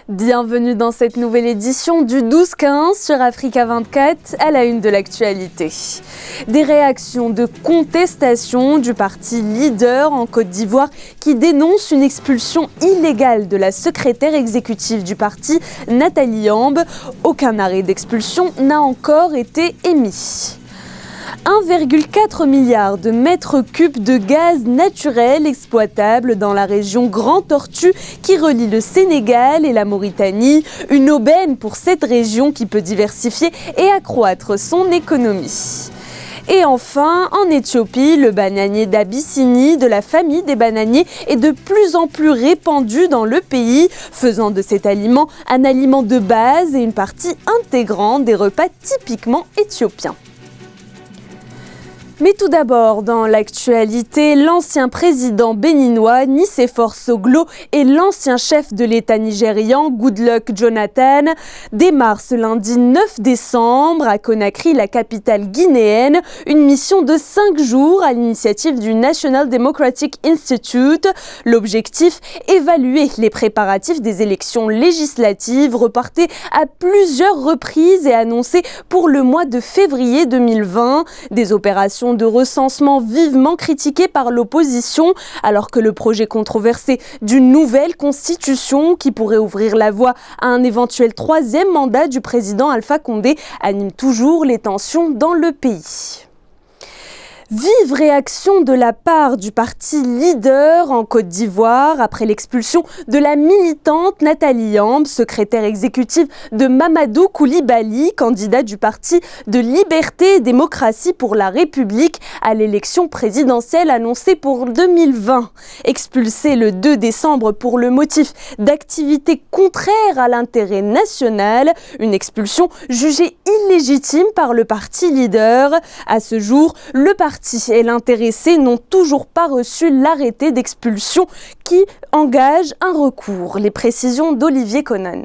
Bienvenue dans cette nouvelle édition du 12-15 sur Africa 24 à la une de l'actualité. Des réactions de contestation du parti leader en Côte d'Ivoire qui dénonce une expulsion illégale de la secrétaire exécutive du parti, Nathalie Yambe. Aucun arrêt d'expulsion n'a encore été émis. 1,4 milliard de mètres cubes de gaz naturel exploitable dans la région Grand Tortue qui relie le Sénégal et la Mauritanie. Une aubaine pour cette région qui peut diversifier et accroître son économie. Et enfin, en Éthiopie, le bananier d'Abyssinie, de la famille des bananiers, est de plus en plus répandu dans le pays, faisant de cet aliment un aliment de base et une partie intégrante des repas typiquement éthiopiens. Mais tout d'abord, dans l'actualité, l'ancien président béninois Nicéphore Soglo et l'ancien chef de l'État nigérian Goodluck Jonathan démarrent ce lundi 9 décembre à Conakry, la capitale guinéenne, une mission de 5 jours à l'initiative du National Democratic Institute. L'objectif, évaluer les préparatifs des élections législatives reportées à plusieurs reprises et annoncées pour le mois de février 2020. Des opérations de recensement vivement critiqué par l'opposition, alors que le projet controversé d'une nouvelle constitution qui pourrait ouvrir la voie à un éventuel 3e mandat du président Alpha Condé anime toujours les tensions dans le pays. Vive réaction de la part du parti leader en Côte d'Ivoire après l'expulsion de la militante Nathalie Yambe, secrétaire exécutive de Mamadou Koulibaly, candidat du parti de Liberté et Démocratie pour la République à l'élection présidentielle annoncée pour 2020. Expulsée le 2 décembre pour le motif d'activité contraire à l'intérêt national, une expulsion jugée illégitime par le parti leader. À ce jour, le parti et l'intéressé n'ont toujours pas reçu l'arrêté d'expulsion qui engage un recours. Les précisions d'Olivier Conan.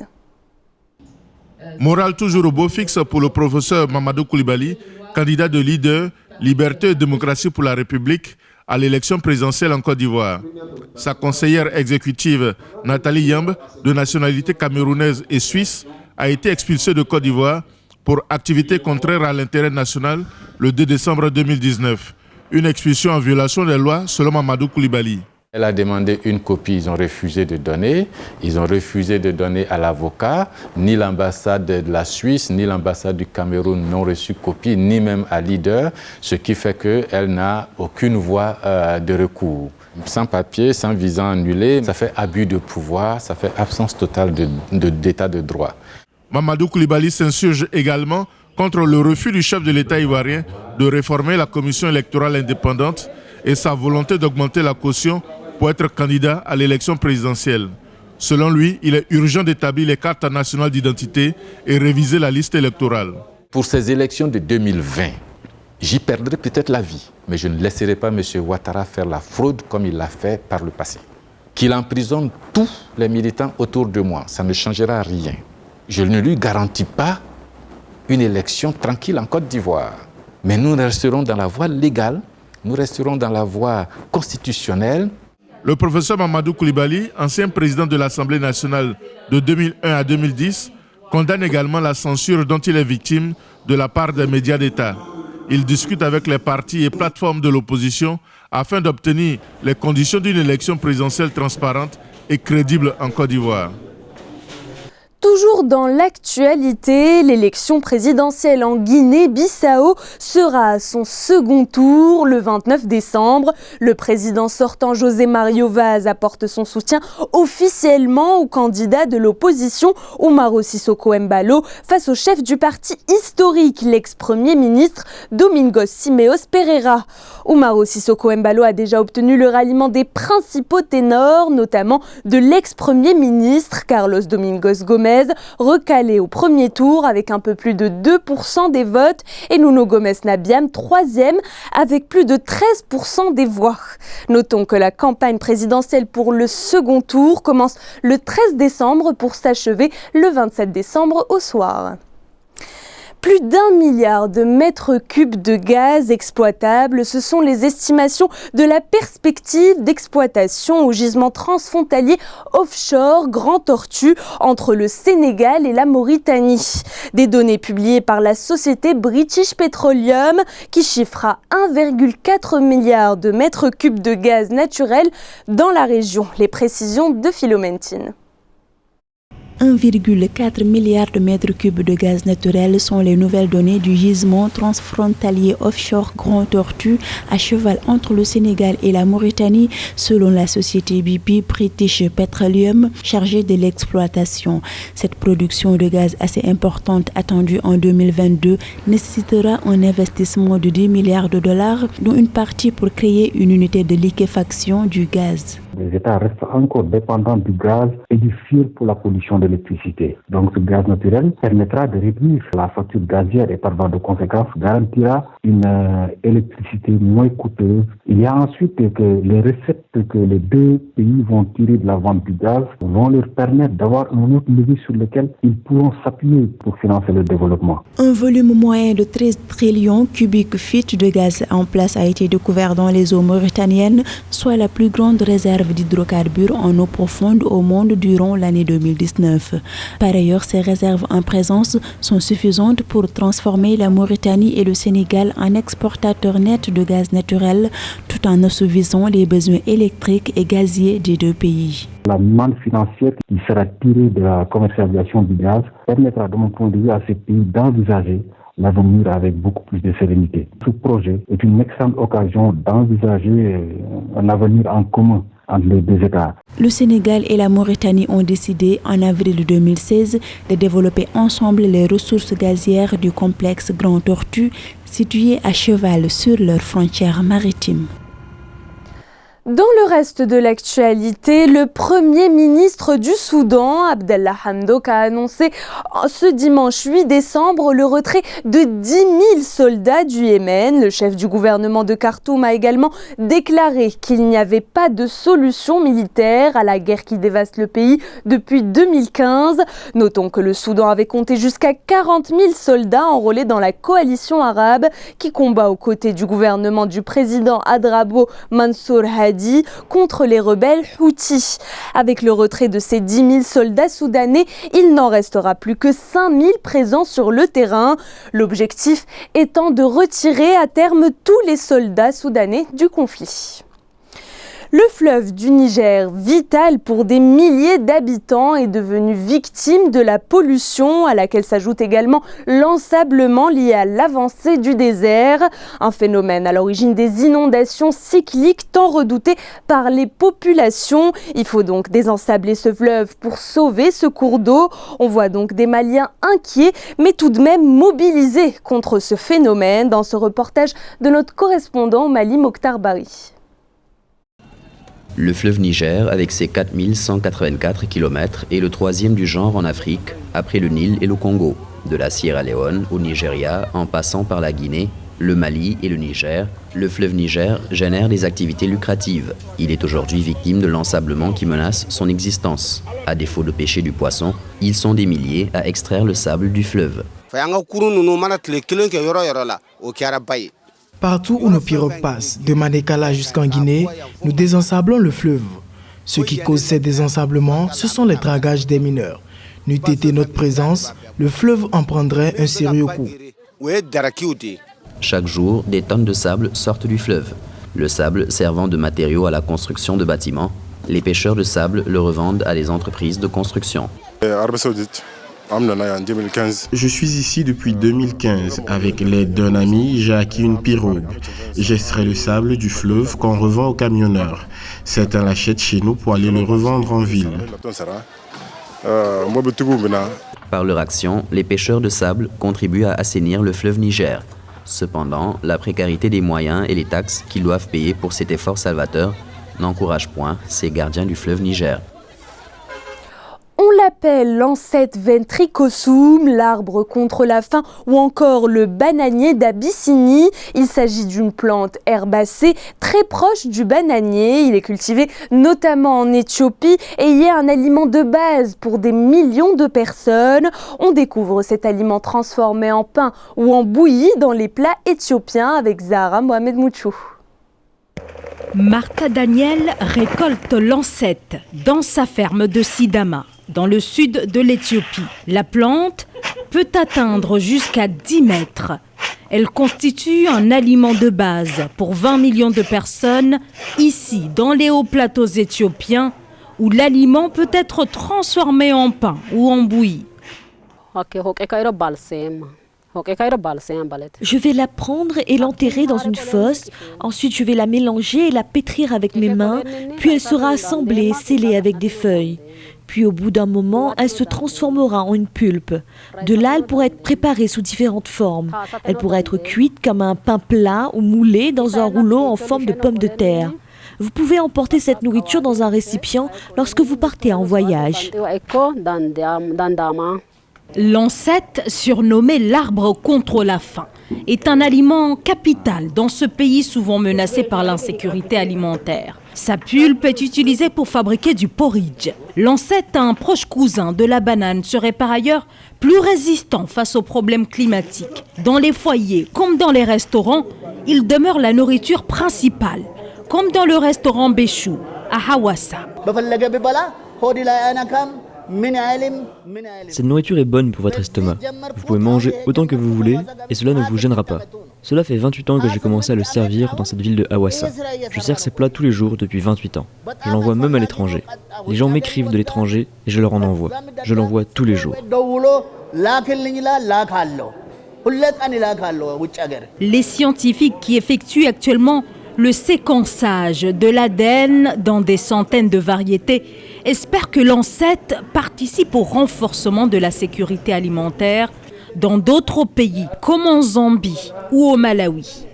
Morale toujours au beau fixe pour le professeur Mamadou Koulibaly, candidat de leader, Liberté et Démocratie pour la République à l'élection présidentielle en Côte d'Ivoire. Sa conseillère exécutive Nathalie Yambe, de nationalité camerounaise et suisse, a été expulsée de Côte d'Ivoire pour activité contraire à l'intérêt national le 2 décembre 2019. Une expulsion en violation des lois selon Mamadou Koulibaly. Elle a demandé une copie, ils ont refusé de donner. Ils ont refusé de donner à l'avocat. Ni l'ambassade de la Suisse, ni l'ambassade du Cameroun n'ont reçu copie, ni même à Leader, ce qui fait qu'elle n'a aucune voie de recours. Sans papier, sans visa annulé, ça fait abus de pouvoir, ça fait absence totale d'état de droit. Mamadou Koulibaly s'insurge également contre le refus du chef de l'État ivoirien de réformer la commission électorale indépendante et sa volonté d'augmenter la caution pour être candidat à l'élection présidentielle. Selon lui, il est urgent d'établir les cartes nationales d'identité et réviser la liste électorale. Pour ces élections de 2020, j'y perdrai peut-être la vie, mais je ne laisserai pas M. Ouattara faire la fraude comme il l'a fait par le passé. Qu'il emprisonne tous les militants autour de moi, ça ne changera rien. Je ne lui garantis pas une élection tranquille en Côte d'Ivoire. Mais nous resterons dans la voie légale, nous resterons dans la voie constitutionnelle. Le professeur Mamadou Koulibaly, ancien président de l'Assemblée nationale de 2001 à 2010, condamne également la censure dont il est victime de la part des médias d'État. Il discute avec les partis et plateformes de l'opposition afin d'obtenir les conditions d'une élection présidentielle transparente et crédible en Côte d'Ivoire. Toujours dans l'actualité, l'élection présidentielle en Guinée-Bissau sera à son second tour le 29 décembre. Le président sortant José Mario Vaz apporte son soutien officiellement au candidat de l'opposition Umaro Sissoko Embalo face au chef du parti historique, l'ex-premier ministre Domingos Simeos Pereira. Umaro Sissoko Embalo a déjà obtenu le ralliement des principaux ténors, notamment de l'ex-premier ministre Carlos Domingos Gomez, recalé au premier tour avec un peu plus de 2% des votes, et Nuno Gomes Nabiam, 3e, avec plus de 13% des voix. Notons que la campagne présidentielle pour le second tour commence le 13 décembre pour s'achever le 27 décembre au soir. Plus d'1 milliard de mètres cubes de gaz exploitables, ce sont les estimations de la perspective d'exploitation au gisement transfrontalier offshore Grand Tortue entre le Sénégal et la Mauritanie. Des données publiées par la société British Petroleum qui chiffra 1,4 milliard de mètres cubes de gaz naturel dans la région. Les précisions de Philomentine. 1,4 milliard de mètres cubes de gaz naturel sont les nouvelles données du gisement transfrontalier offshore Grand Tortue à cheval entre le Sénégal et la Mauritanie, selon la société BP British Petroleum chargée de l'exploitation. Cette production de gaz assez importante attendue en 2022 nécessitera un investissement de 10 milliards de dollars, dont une partie pour créer une unité de liquéfaction du gaz. Les États restent encore dépendants du gaz et du fioul pour la production d'électricité. Donc ce gaz naturel permettra de réduire la facture gazière et par voie de conséquence garantira une électricité moins coûteuse. Il y a ensuite que les recettes que les deux pays vont tirer de la vente du gaz vont leur permettre d'avoir un autre levier sur lequel ils pourront s'appuyer pour financer le développement. Un volume moyen de 13 trillions cubiques feet de gaz en place a été découvert dans les eaux mauritaniennes, soit la plus grande réserve d'hydrocarbures en eau profonde au monde durant l'année 2019. Par ailleurs, ces réserves en présence sont suffisantes pour transformer la Mauritanie et le Sénégal en exportateurs nets de gaz naturel, tout en assouvissant les besoins électriques et gaziers des deux pays. La manne financière qui sera tirée de la commercialisation du gaz permettra, de mon point de vue, à ces pays d'envisager l'avenir avec beaucoup plus de sérénité. Ce projet est une excellente occasion d'envisager un avenir en commun entre les deux États. Le Sénégal et la Mauritanie ont décidé en avril 2016 de développer ensemble les ressources gazières du complexe Grand Tortue situé à cheval sur leurs frontières maritimes. Dans le reste de l'actualité, le Premier ministre du Soudan, Abdallah Hamdok, a annoncé ce dimanche 8 décembre le retrait de 10 000 soldats du Yémen. Le chef du gouvernement de Khartoum a également déclaré qu'il n'y avait pas de solution militaire à la guerre qui dévaste le pays depuis 2015. Notons que le Soudan avait compté jusqu'à 40 000 soldats enrôlés dans la coalition arabe qui combat aux côtés du gouvernement du président Adrabo Mansour Hadi contre les rebelles Houthis. Avec le retrait de ces 10 000 soldats soudanais, il n'en restera plus que 5 000 présents sur le terrain. L'objectif étant de retirer à terme tous les soldats soudanais du conflit. Le fleuve du Niger, vital pour des milliers d'habitants, est devenu victime de la pollution à laquelle s'ajoute également l'ensablement lié à l'avancée du désert. Un phénomène à l'origine des inondations cycliques tant redoutées par les populations. Il faut donc désensabler ce fleuve pour sauver ce cours d'eau. On voit donc des Maliens inquiets mais tout de même mobilisés contre ce phénomène dans ce reportage de notre correspondant au Mali, Mokhtar Bari. Le fleuve Niger, avec ses 4184 km, est le troisième du genre en Afrique, après le Nil et le Congo. De la Sierra Leone au Nigeria, en passant par la Guinée, le Mali et le Niger, le fleuve Niger génère des activités lucratives. Il est aujourd'hui victime de l'ensablement qui menace son existence. À défaut de pêcher du poisson, ils sont des milliers à extraire le sable du fleuve. Partout où nos pirogues passent, de Manekala jusqu'en Guinée, nous désensablons le fleuve. Ce qui cause ces désensablements, ce sont les dragages des mineurs. N'eût été notre présence, le fleuve en prendrait un sérieux coup. Chaque jour, des tonnes de sable sortent du fleuve. Le sable servant de matériau à la construction de bâtiments, les pêcheurs de sable le revendent à des entreprises de construction. Je suis ici depuis 2015. Avec l'aide d'un ami, j'ai acquis une pirogue. J'extrais le sable du fleuve qu'on revend aux camionneurs. Certains l'achètent chez nous pour aller le revendre en ville. Par leur action, les pêcheurs de sable contribuent à assainir le fleuve Niger. Cependant, la précarité des moyens et les taxes qu'ils doivent payer pour cet effort salvateur n'encouragent point ces gardiens du fleuve Niger. On l'a s'appelle Lancet ventricosum, l'arbre contre la faim ou encore le bananier d'Abyssinie. Il s'agit d'une plante herbacée très proche du bananier. Il est cultivé notamment en Éthiopie et y est un aliment de base pour des millions de personnes. On découvre cet aliment transformé en pain ou en bouilli dans les plats éthiopiens avec Zahra Mohamed Mouchou. Martha Daniel récolte Lancet dans sa ferme de Sidama, dans le sud de l'Éthiopie. La plante peut atteindre jusqu'à 10 mètres. Elle constitue un aliment de base pour 20 millions de personnes ici, dans les hauts plateaux éthiopiens, où l'aliment peut être transformé en pain ou en bouilli. Je vais la prendre et l'enterrer dans une fosse. Ensuite, je vais la mélanger et la pétrir avec mes mains. Puis elle sera assemblée, scellée avec des feuilles. Puis au bout d'un moment, elle se transformera en une pulpe. De là, elle pourra être préparée sous différentes formes. Elle pourra être cuite comme un pain plat ou moulée dans un rouleau en forme de pomme de terre. Vous pouvez emporter cette nourriture dans un récipient lorsque vous partez en voyage. Lancet, surnommé l'arbre contre la faim, est un aliment capital dans ce pays souvent menacé par l'insécurité alimentaire. Sa pulpe est utilisée pour fabriquer du porridge. Lancet, un proche cousin de la banane, serait par ailleurs plus résistant face aux problèmes climatiques. Dans les foyers comme dans les restaurants, il demeure la nourriture principale, comme dans le restaurant Béchou à Hawassa. Cette nourriture est bonne pour votre estomac. Vous pouvez manger autant que vous voulez et cela ne vous gênera pas. Cela fait 28 ans que j'ai commencé à le servir dans cette ville de Hawassa. Je sers ces plats tous les jours depuis 28 ans. Je l'envoie même à l'étranger. Les gens m'écrivent de l'étranger et je leur en envoie. Je l'envoie tous les jours. Les scientifiques qui effectuent actuellement le séquençage de l'ADN dans des centaines de variétés espèrent que Lancet participe au renforcement de la sécurité alimentaire dans d'autres pays, comme en Zambie ou au Malawi.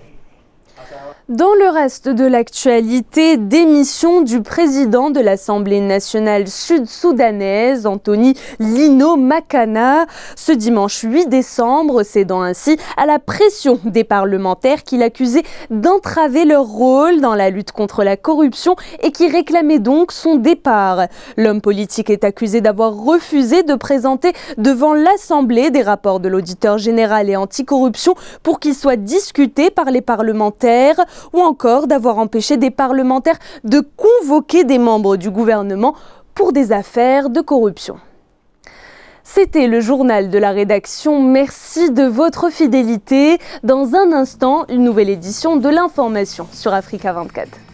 Dans le reste de l'actualité, démission du président de l'Assemblée nationale sud-soudanaise, Anthony Lino Makana, ce dimanche 8 décembre, cédant ainsi à la pression des parlementaires qu'il accusait d'entraver leur rôle dans la lutte contre la corruption et qui réclamaient donc son départ. L'homme politique est accusé d'avoir refusé de présenter devant l'Assemblée des rapports de l'auditeur général et anticorruption pour qu'ils soient discutés par les parlementaires, ou encore d'avoir empêché des parlementaires de convoquer des membres du gouvernement pour des affaires de corruption. C'était le journal de la rédaction. Merci de votre fidélité. Dans un instant, une nouvelle édition de l'information sur Africa 24.